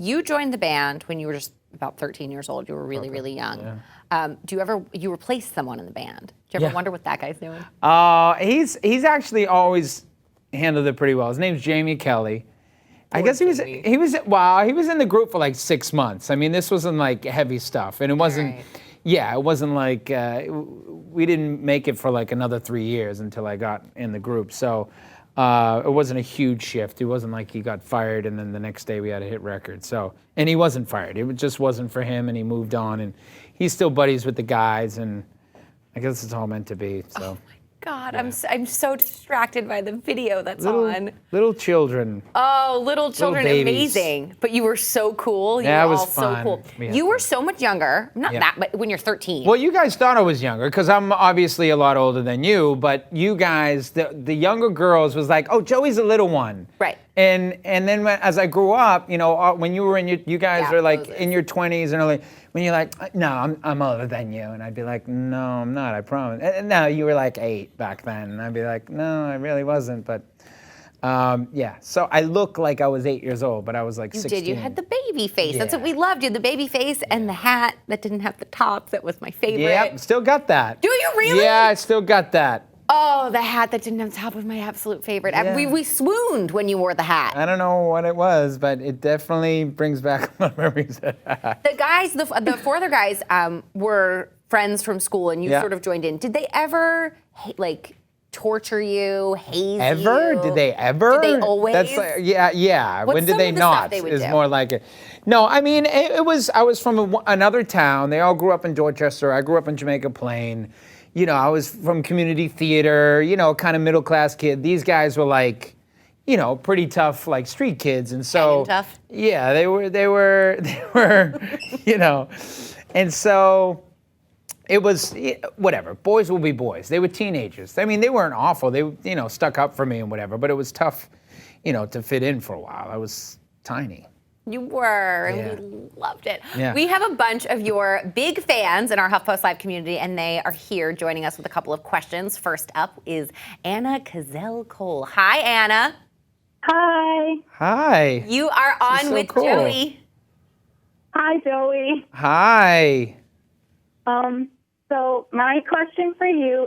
You joined the band when you were just about 13 years old. You were really, really young. Yeah. You replaced someone in the band? Do you ever wonder what that guy's doing? He's actually always handled it pretty well. His name's Jamie Kelly. I guess he was in the group for like 6 months. I mean, this wasn't like heavy stuff, and it wasn't. Right. Yeah, it wasn't like we didn't make it for like another 3 years until I got in the group. So it wasn't a huge shift. It wasn't like he got fired and then the next day we had a hit record. So, and he wasn't fired. It just wasn't for him, and he moved on, and he's still buddies with the guys, and I guess it's all meant to be. So. Oh my God, yeah. I'm so distracted by the video that's on. Little children. Oh, little children, amazing. But you were so cool. You were all so cool. You were so much younger. Not that, but when you're 13. Well, you guys thought I was younger because I'm obviously a lot older than you. But you guys, the younger girls, was like, oh, Joey's a little one. Right. And then as I grew up, you know, when you were you guys are like in your 20s and early. When you're like, no, I'm older than you. And I'd be like, no, I'm not, I promise. And no, you were like 8 back then. And I'd be like, no, I really wasn't. But yeah, so I look like I was 8 years old, but I was like 16. You did, you had the baby face. That's what we loved. You had the baby face and the hat that didn't have the top. That was my favorite. Yep, still got that. Do you really? Yeah, I still got that. Oh, the hat that didn't have the top was my absolute favorite. Yeah. We swooned when you wore the hat. I don't know what it was, but it definitely brings back my memories. The guys, the 4 other guys were friends from school, and you sort of joined in. Did they ever, like, torture you, haze you? Ever? Did they ever? Did they always? That's like, yeah. What's when did they not? Is more like it. No, I mean, I was from another town. They all grew up in Dorchester. I grew up in Jamaica Plain. You know, I was from community theater, you know, kind of middle class kid. These guys were like, you know, pretty tough, like street kids. And so, tough. Yeah, they were, you know, and so it was whatever. Boys will be boys. They were teenagers. I mean, they weren't awful. They, you know, stuck up for me and whatever, but it was tough, you know, to fit in for a while. I was tiny. You were, and we loved it. Yeah. We have a bunch of your big fans in our HuffPost Live community, and they are here joining us with a couple of questions. First up is Anna Cazell-Cole. Hi, Anna. Hi. Hi. You are on with Joey. Hi, Joey. Hi. So my question for you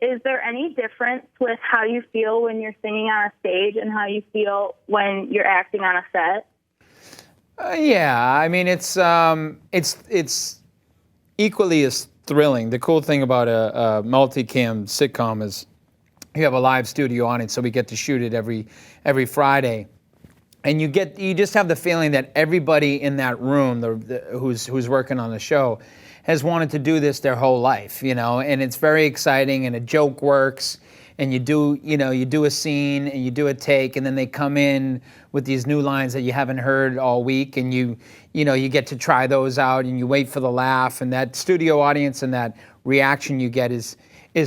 is there any difference with how you feel when you're singing on a stage and how you feel when you're acting on a set? Yeah, I mean, it's equally as thrilling. The cool thing about a multicam sitcom is you have a live studio on it, so we get to shoot it every Friday, and you just have the feeling that everybody in that room, who's working on the show, has wanted to do this their whole life, you know, and it's very exciting, and a joke works. And you do a scene and you do a take, and then they come in with these new lines that you haven't heard all week, and you get to try those out, and you wait for the laugh, and that studio audience and that reaction you get is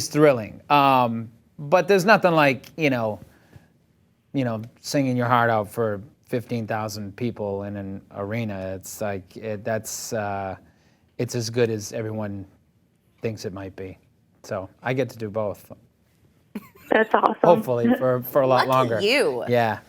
thrilling. But there's nothing like singing your heart out for 15,000 people in an arena. It's like it's as good as everyone thinks it might be. So I get to do both. That's awesome. Hopefully for a lot Lucky longer. You. Yeah.